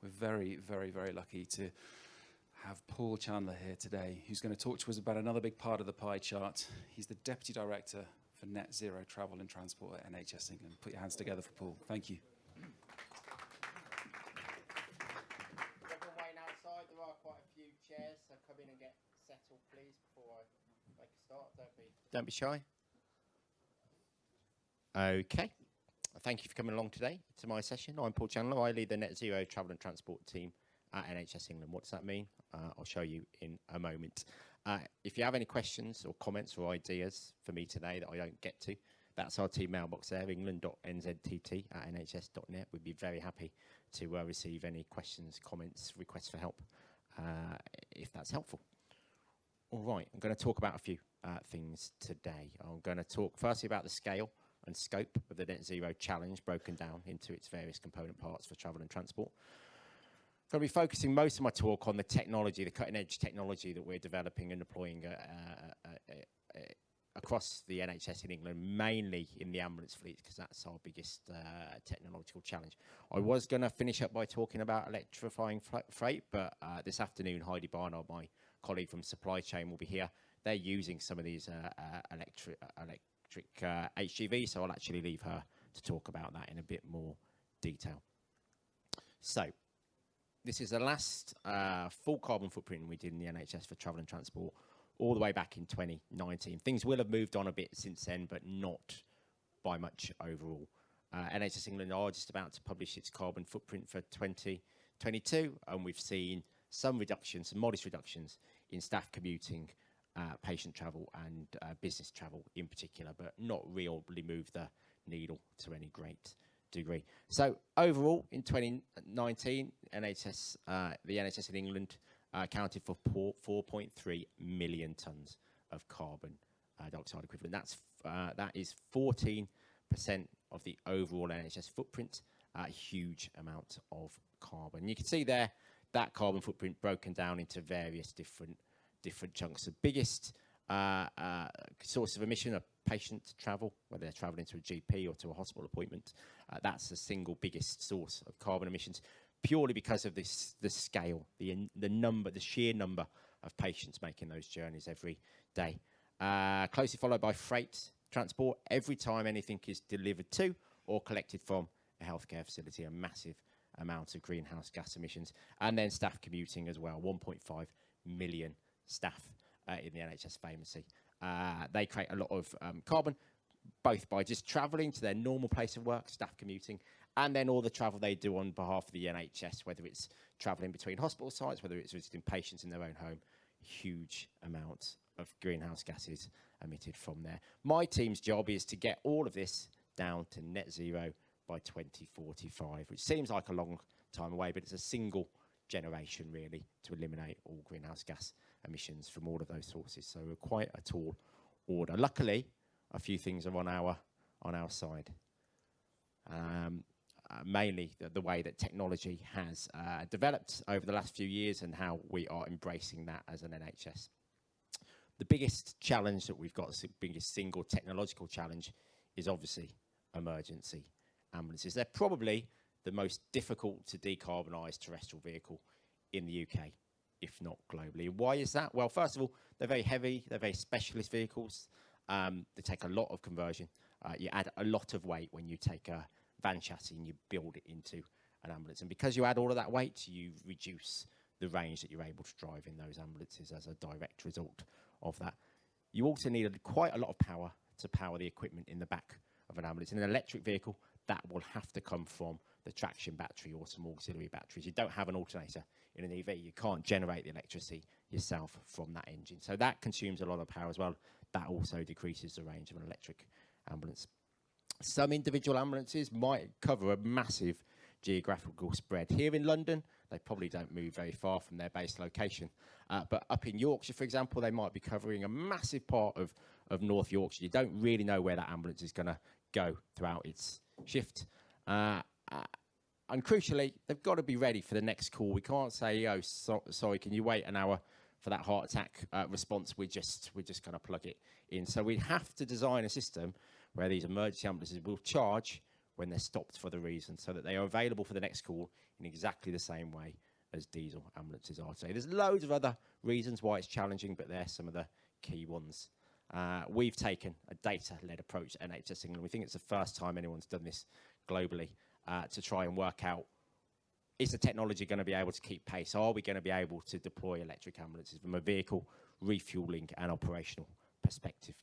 We're very, very, very lucky to have Paul Chandler here today, who's going to talk to us about another big part of the pie chart. He's the Deputy Director for Net Zero Travel and Transport at NHS England. Put your hands together for Paul. Thank you. Everyone waiting outside, there are quite a few chairs, so come in and get settled, please, before I make a start. Don't be shy. Okay. Thank you for coming along today to my session. I'm Paul Chandler. I lead the Net Zero Travel and Transport team at NHS England. What does that mean? I'll show you in a moment. If you have any questions or comments or ideas for me today that I don't get to, that's our team mailbox there, england.nztt@nhs.net. We'd be very happy to receive any questions, comments, requests for help, if that's helpful. All right, I'm going to talk about a few things today. I'm going to talk firstly about the scale and scope of the Net Zero Challenge broken down into its various component parts for travel and transport. I'm going to be focusing most of my talk on the technology, the cutting-edge technology that we're developing and deploying across the NHS in England, mainly in the ambulance fleet, because that's our biggest technological challenge. I was going to finish up by talking about electrifying freight, but this afternoon, Heidi Barnard, my colleague from supply chain, will be here. They're using some of these electric HGV, so I'll actually leave her to talk about that in a bit more detail. So, this is the last full carbon footprint we did in the NHS for travel and transport, all the way back in 2019. Things will have moved on a bit since then, but not by much overall. NHS England are just about to publish its carbon footprint for 2022, and we've seen some reductions, some modest reductions in staff commuting, patient travel and business travel in particular, but not really move the needle to any great degree. So overall, in 2019, the NHS in England accounted for 4.3 million tonnes of carbon dioxide equivalent. That is 14% of the overall NHS footprint, a huge amount of carbon. You can see there that carbon footprint broken down into various different chunks. The biggest source of emission are patient travel, whether they're travelling to a GP or to a hospital appointment. That's the single biggest source of carbon emissions, purely because of the scale, the sheer number of patients making those journeys every day. Closely followed by freight transport. Every time anything is delivered to or collected from a healthcare facility, a massive amount of greenhouse gas emissions. And then staff commuting as well, 1.5 million staff in the NHS famously. They create a lot of carbon, both by just travelling to their normal place of work, staff commuting, and then all the travel they do on behalf of the NHS, whether it's travelling between hospital sites, whether it's visiting patients in their own home. Huge amounts of greenhouse gases emitted from there. My team's job is to get all of this down to net zero by 2045, which seems like a long time away, but it's a single generation really to eliminate all greenhouse gas emissions from all of those sources. So we're quite a tall order. Luckily, a few things are on our side. Mainly the way that technology has developed over the last few years and how we are embracing that as an NHS. The biggest challenge that we've got, the biggest single technological challenge, is obviously emergency ambulances. They're probably the most difficult to decarbonise terrestrial vehicle in the UK, if not globally. Why is that? Well, first of all, they're very heavy, they're very specialist vehicles. They take a lot of conversion. You add a lot of weight when you take a van chassis and you build it into an ambulance. And because you add all of that weight, you reduce the range that you're able to drive in those ambulances as a direct result of that. You also need quite a lot of power to power the equipment in the back of an ambulance. In an electric vehicle, that will have to come from the traction battery or some auxiliary batteries. You don't have an alternator in an EV. You can't generate the electricity yourself from that engine. So that consumes a lot of power as well. That also decreases the range of an electric ambulance. Some individual ambulances might cover a massive geographical spread. Here in London, they probably don't move very far from their base location. But up in Yorkshire, for example, they might be covering a massive part of North Yorkshire. You don't really know where that ambulance is going to go throughout its shift. And crucially, they've got to be ready for the next call. We can't say, oh, sorry, can you wait an hour for that heart attack response? We're just going to plug it in. So we have to design a system where these emergency ambulances will charge when they're stopped for the reason, so that they are available for the next call in exactly the same way as diesel ambulances are today. There's loads of other reasons why it's challenging, but they're some of the key ones. We've taken a data-led approach at NHS England. We think it's the first time anyone's done this globally to try and work out, is the technology going to be able to keep pace? Are we going to be able to deploy electric ambulances from a vehicle, refueling and operational perspective?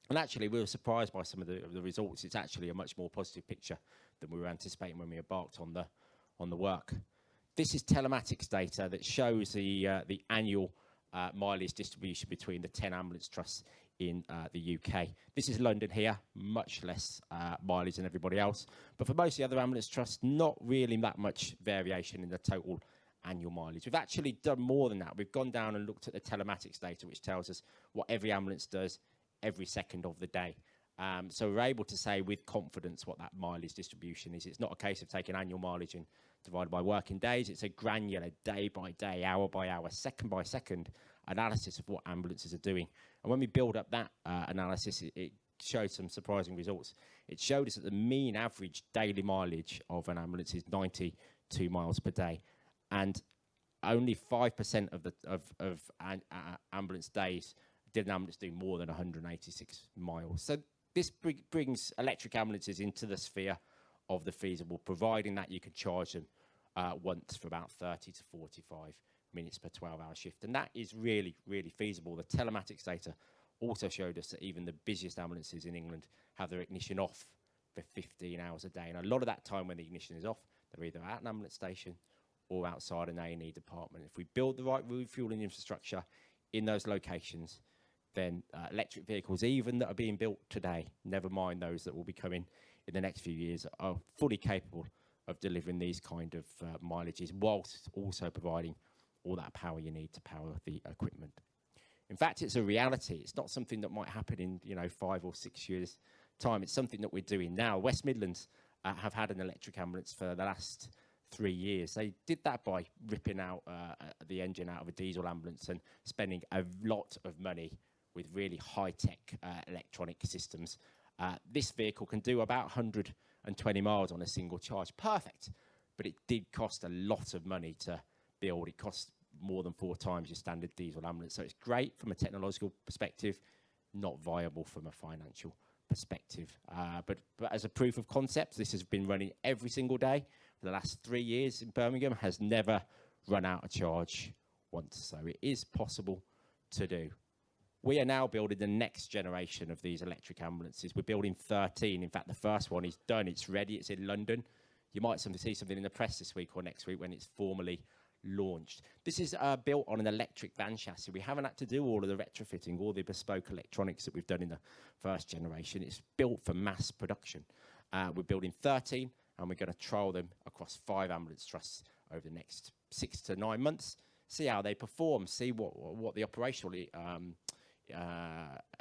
And actually, we were surprised by some of the results. It's actually a much more positive picture than we were anticipating when we embarked on the work. This is telematics data that shows the annual mileage distribution between the 10 ambulance trusts in the UK. This is London here, much less mileage than everybody else. But for most of the other ambulance trusts, not really that much variation in the total annual mileage. We've actually done more than that. We've gone down and looked at the telematics data, which tells us what every ambulance does every second of the day. So we're able to say with confidence what that mileage distribution is. It's not a case of taking annual mileage and divided by working days. It's a granular day by day, hour by hour, second by second analysis of what ambulances are doing. And when we build up that analysis, it showed some surprising results. It showed us that the mean average daily mileage of an ambulance is 92 miles per day, and only 5% of ambulance days did an ambulance do more than 186 miles. So this brings electric ambulances into the sphere of the feasible, providing that you can charge them once for about 30 to 45 minutes per 12-hour shift. And that is really, really feasible. The telematics data also showed us that even the busiest ambulances in England have their ignition off for 15 hours a day. And a lot of that time when the ignition is off, they're either at an ambulance station or outside an A&E department. If we build the right refueling infrastructure in those locations, then electric vehicles, even that are being built today, never mind those that will be coming in the next few years, are fully capable of delivering these kind of mileages, whilst also providing all that power you need to power the equipment. In fact, it's a reality. It's not something that might happen in 5 or 6 years' time. It's something that we're doing now. West Midlands have had an electric ambulance for the last 3 years. They did that by ripping out the engine out of a diesel ambulance and spending a lot of money with really high-tech electronic systems. This vehicle can do about 120 miles on a single charge. Perfect. But it did cost a lot of money to build. It cost more than 4 times your standard diesel ambulance. So it's great from a technological perspective, not viable from a financial perspective. But as a proof of concept, this has been running every single day for the last 3 years in Birmingham, has never run out of charge once. So it is possible to do. We are now building the next generation of these electric ambulances. We're building 13. In fact, the first one is done. It's ready. It's in London. You might see something in the press this week or next week when it's formally launched. This is built on an electric van chassis. We haven't had to do all of the retrofitting, all the bespoke electronics that we've done in the first generation. It's built for mass production. We're building 13, and we're going to trial them across 5 ambulance trusts over the next 6 to 9 months, see how they perform, see what the operational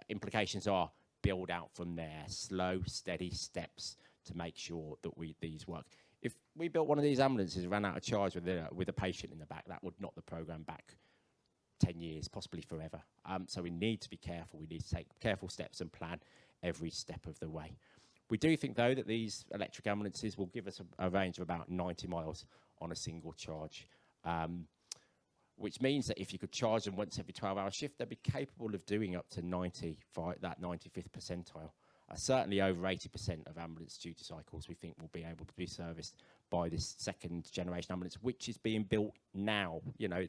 implications are, build out from there, slow, steady steps to make sure that these work. If we built one of these ambulances and ran out of charge with a patient in the back, that would knock the program back 10 years, possibly forever. So we need to be careful. We need to take careful steps and plan every step of the way. We do think, though, that these electric ambulances will give us a range of about 90 miles on a single charge, which means that if you could charge them once every 12-hour shift, they'd be capable of doing up to that 95th percentile. Certainly over 80% of ambulance duty cycles we think will be able to be serviced by this second generation ambulance, which is being built now.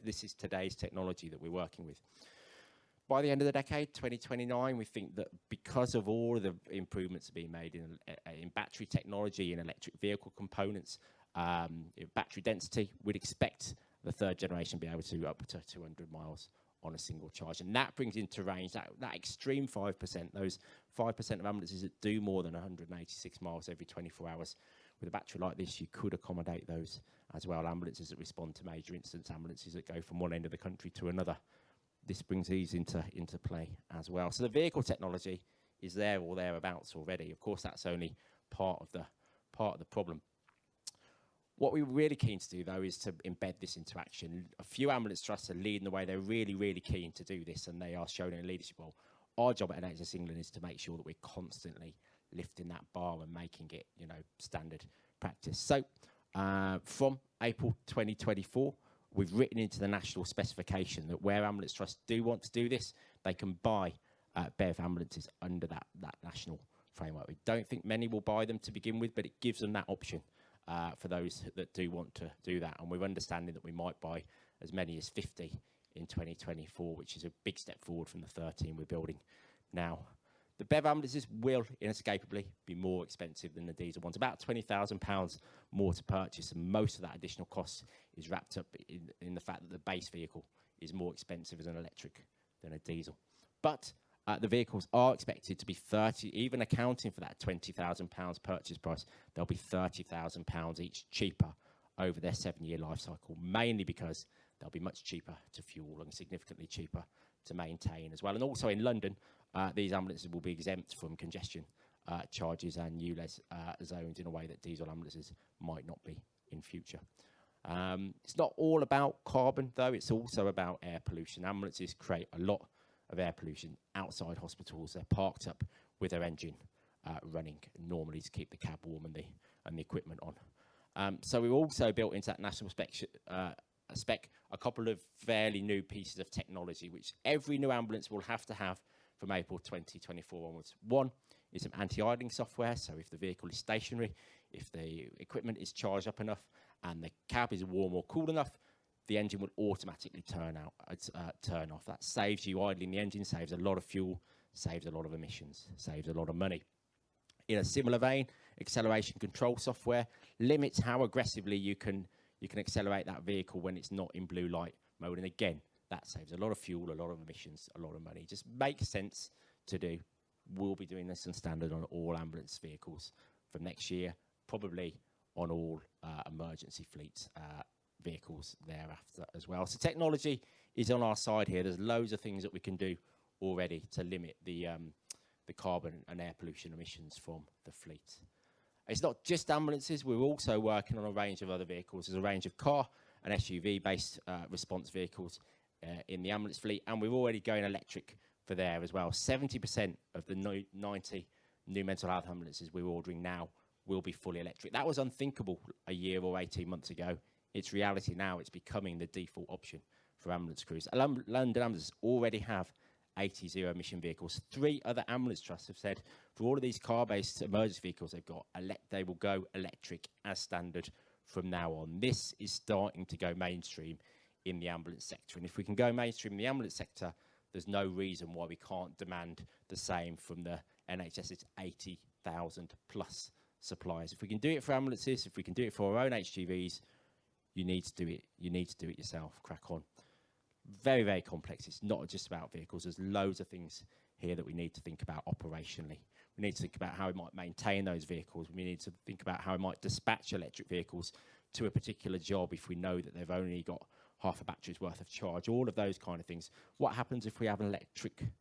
This is today's technology that we're working with. By the end of the decade, 2029, we think that because of all of the improvements being made in battery technology, in electric vehicle components, battery density, we'd expect the third generation to be able to do up to 200 miles on a single charge. And that brings into range that extreme 5%, those 5% of ambulances that do more than 186 miles every 24 hours. With a battery like this, you could accommodate those as well. Ambulances that respond to major incidents, ambulances that go from one end of the country to another. This brings these into play as well. So the vehicle technology is there or thereabouts already. Of course, that's only part of the problem. What we're really keen to do, though, is to embed this into action. A few ambulance trusts are leading the way. They're really, really keen to do this, and they are showing a leadership role. Our job at NHS England is to make sure that we're constantly lifting that bar and making it, standard practice. So from April 2024, we've written into the national specification that where ambulance trusts do want to do this, they can buy BEV ambulances under that national framework. We don't think many will buy them to begin with, but it gives them that option for those that do want to do that. And we're understanding that we might buy as many as 50 in 2024, which is a big step forward from the 13 we're building now. The BEV ambulances will inescapably be more expensive than the diesel ones, about £20,000 more to purchase, and most of that additional cost is wrapped up in the fact that the base vehicle is more expensive as an electric than a diesel. But the vehicles are expected to be even accounting for that £20,000 purchase price, they'll be £30,000 each cheaper over their 7-year life cycle, mainly because they'll be much cheaper to fuel and significantly cheaper to maintain as well. And also in London, these ambulances will be exempt from congestion charges and ULEZ zones in a way that diesel ambulances might not be in future. It's not all about carbon, though. It's also about air pollution. Ambulances create a lot of air pollution outside hospitals. They're parked up with their engine running normally to keep the cab warm and the equipment on. So we've also built into that national spec a couple of fairly new pieces of technology, which every new ambulance will have to have from April 2024 onwards. One is some anti-idling software, so if the vehicle is stationary, if the equipment is charged up enough and the cab is warm or cool enough, the engine will automatically turn off. That saves you idling the engine, saves a lot of fuel, saves a lot of emissions, saves a lot of money. In a similar vein, acceleration control software limits how aggressively you can accelerate that vehicle when it's not in blue light mode. And again, that saves a lot of fuel, a lot of emissions, a lot of money. Just makes sense to do. We'll be doing this on standard on all ambulance vehicles from next year, probably on all emergency fleet vehicles thereafter as well. So technology is on our side here. There's loads of things that we can do already to limit the carbon and air pollution emissions from the fleet. It's not just ambulances. We're also working on a range of other vehicles. There's a range of car and SUV-based response vehicles in the ambulance fleet, and we're already going electric for there as well. 70% of the 90 new mental health ambulances we're ordering now will be fully electric. That was unthinkable a year or 18 months ago. It's reality now. It's becoming the default option for ambulance crews. London ambulances already have 80 zero-emission vehicles. 3 other ambulance trusts have said for all of these car-based emergency vehicles they've got, they will go electric as standard from now on. This is starting to go mainstream in the ambulance sector. And if we can go mainstream in the ambulance sector, there's no reason why we can't demand the same from the NHS's 80,000 plus suppliers. If we can do it for ambulances, if we can do it for our own HGVs, you need to do it. You need to do it yourself. Crack on. Very, very complex. It's not just about vehicles. There's loads of things here that we need to think about operationally. We need to think about how we might maintain those vehicles. We need to think about how we might dispatch electric vehicles to a particular job if we know that they've only got half a battery's worth of charge. All of those kind of things. What happens if we have an electricity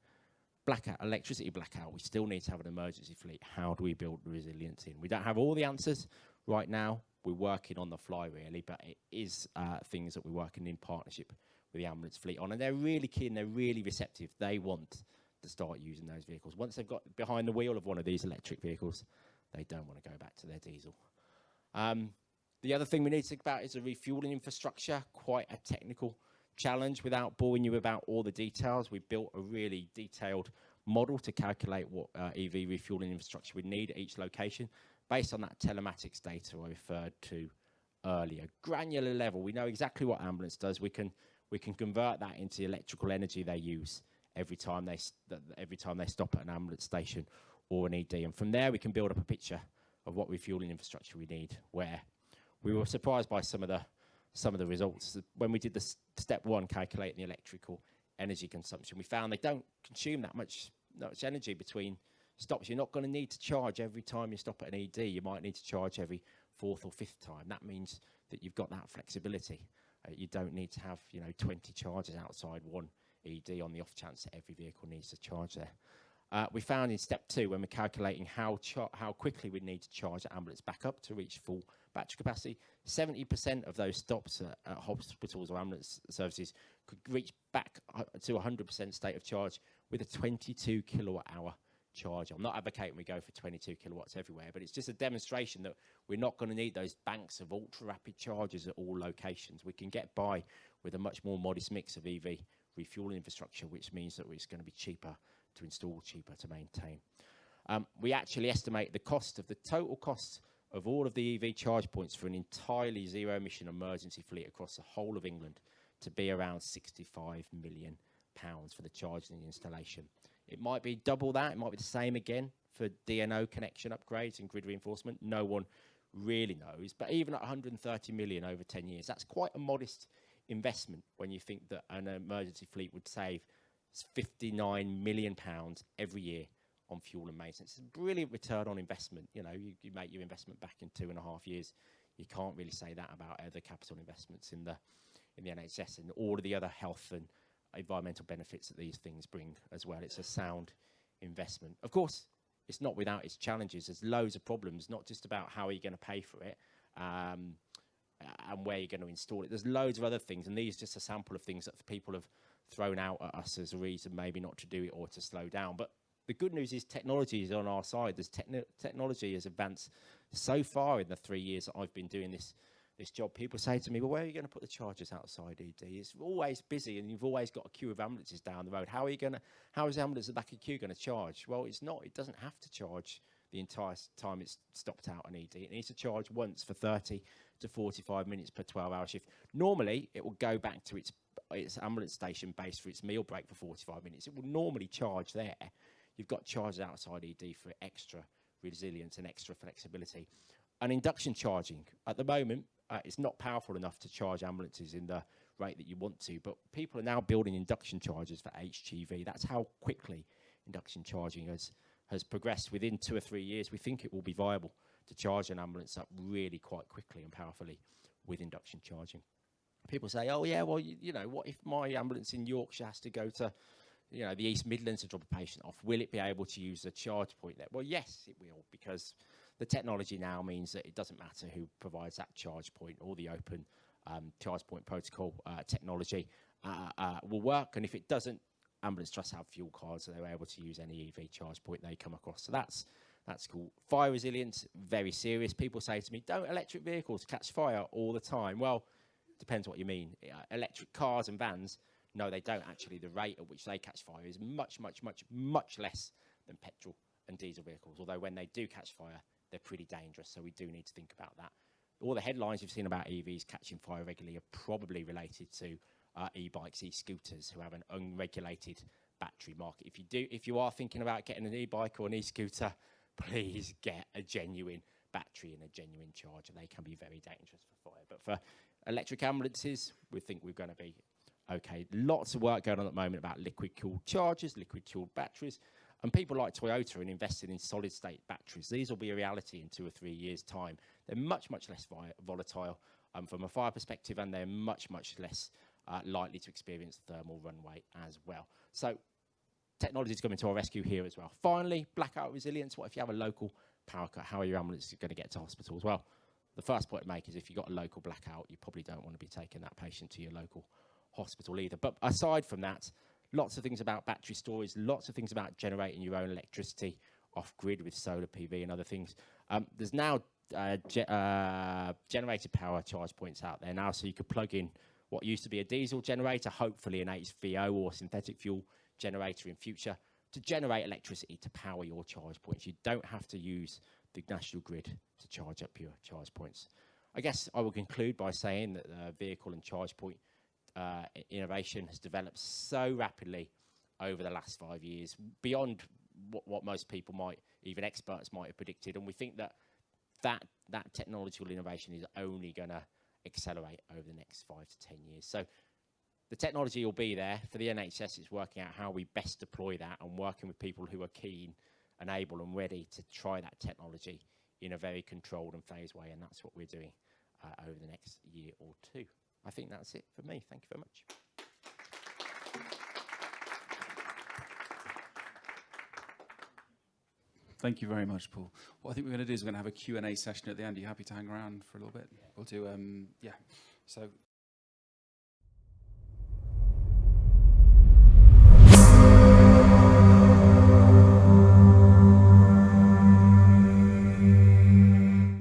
blackout? We still need to have an emergency fleet. How do we build resilience in? We don't have all the answers right now. We're working on the fly, really, but it is things that we're working in partnership with the ambulance fleet on, and they're really keen, they're really receptive. They want to start using those vehicles. Once they've got behind the wheel of one of these electric vehicles, they don't want to go back to their diesel. The other thing we need to think about is the refueling infrastructure, quite a technical challenge. Without boring you about all the details, we built a really detailed model to calculate what EV refueling infrastructure we need at each location based on that telematics data I referred to earlier. Granular level, we know exactly what ambulance does. We can convert that into the electrical energy they use every time they stop at an ambulance station or an ED. And from there, we can build up a picture of what refueling infrastructure we need. Where we were surprised by some of the results. When we did the step 1, calculating the electrical energy consumption, we found they don't consume that much energy between stops. You're not going to need to charge every time you stop at an ED. You might need to charge every 4th or 5th time. That means that you've got that flexibility. You don't need to have 20 chargers outside one ED on the off chance that every vehicle needs to charge there. We found in step 2, when we're calculating how quickly we need to charge the ambulance back up to reach full battery capacity, 70% of those stops at hospitals or ambulance services could reach back to 100% state of charge with a 22 kilowatt hour charger. I'm not advocating we go for 22 kilowatts everywhere, but it's just a demonstration that we're not going to need those banks of ultra-rapid chargers at all locations. We can get by with a much more modest mix of EV refueling infrastructure, which means that it's going to be cheaper to install, cheaper to maintain. We actually estimate the total cost of all of the EV charge points for an entirely zero-emission emergency fleet across the whole of England to be around £65 million for the charging and installation. It might be double that. It might be the same again for DNO connection upgrades and grid reinforcement. No one really knows. But even at 130 million over 10 years, that's quite a modest investment when you think that an emergency fleet would save £59 million every year on fuel and maintenance. It's a brilliant return on investment. You know, you make your investment back in 2.5 years. You can't really say that about other capital investments in the NHS and all of the other health and environmental benefits that these things bring as well. It's a sound investment. Of course, it's not without its challenges. There's loads of problems, not just about how are you going to pay for it and where you're going to install it. There's loads of other things, and these are just a sample of things that people have thrown out at us as a reason maybe not to do it or to slow down. But the good news is technology is on our side. There's technology has advanced so far in the 3 years that I've been doing this job. People say to me, well, where are you going to put the chargers outside, ED? It's always busy and you've always got a queue of ambulances down the road. How is the ambulance at the back of the queue going to charge? Well, it's not. It doesn't have to charge the entire time it's stopped out on ED. It needs to charge once for 30 to 45 minutes per 12-hour shift. Normally, it will go back to its ambulance station base for its meal break for 45 minutes. It will normally charge there. You've got chargers outside ED for extra resilience and extra flexibility. And induction charging, at the moment, it's not powerful enough to charge ambulances in the rate that you want to, but people are now building induction chargers for HGV. That's how quickly induction charging has progressed. Within 2 or 3 years, we think it will be viable to charge an ambulance up really quite quickly and powerfully with induction charging. People say, oh yeah, well, you know, what if my ambulance in Yorkshire has to go to, you know, the East Midlands to drop a patient off? Will it be able to use a charge point there? Well, yes, it will, because the technology now means that it doesn't matter who provides that charge point. All the open charge point protocol technology will work. And if it doesn't, ambulance trusts have fuel cards, so they're able to use any EV charge point they come across. So that's cool. Fire resilience, very serious. People say to me, don't electric vehicles catch fire all the time? Well, depends what you mean. Electric cars and vans, no, they don't actually. The rate at which they catch fire is much, much, much, much less than petrol and diesel vehicles. Although when they do catch fire, they're pretty dangerous. So we do need to think about that. All the headlines you've seen about EVs catching fire regularly are probably related to e-bikes, e-scooters, who have an unregulated battery market. If you are thinking about getting an e-bike or an e-scooter, please get a genuine battery and a genuine charger. They can be very dangerous for fire. But for electric ambulances, we think we're going to be okay. Lots of work going on at the moment about liquid-cooled chargers, liquid-cooled batteries, and people like Toyota are invested in solid-state batteries. These will be a reality in 2 or 3 years' time. They're much, much less volatile from a fire perspective, and they're much, much less likely to experience thermal runaway as well. So technology is coming to our rescue here as well. Finally, blackout resilience. What if you have a local power cut? How are your ambulances going to get to hospital as well? The first point to make is if you've got a local blackout, you probably don't want to be taking that patient to your local hospital either. But aside from that, lots of things about battery storage, lots of things about generating your own electricity off-grid with solar PV and other things. There's now generated power charge points out there now, so you could plug in what used to be a diesel generator, hopefully an HVO or synthetic fuel generator in future, to generate electricity to power your charge points. You don't have to use the national grid to charge up your charge points. I guess I will conclude by saying that the vehicle and charge point innovation has developed so rapidly over the last 5 years, beyond what most people might, even experts might have predicted. And we think that technological innovation is only going to accelerate over the next 5 to 10 years. So the technology will be there. For the NHS, it's working out how we best deploy that and working with people who are keen and able and ready to try that technology in a very controlled and phased way. And that's what we're doing over the next year or two. I think that's it for me. Thank you very much. Thank you very much, Paul. What I think we're going to do is we're going to have a Q&A session at the end. Are you happy to hang around for a little bit? We'll do, So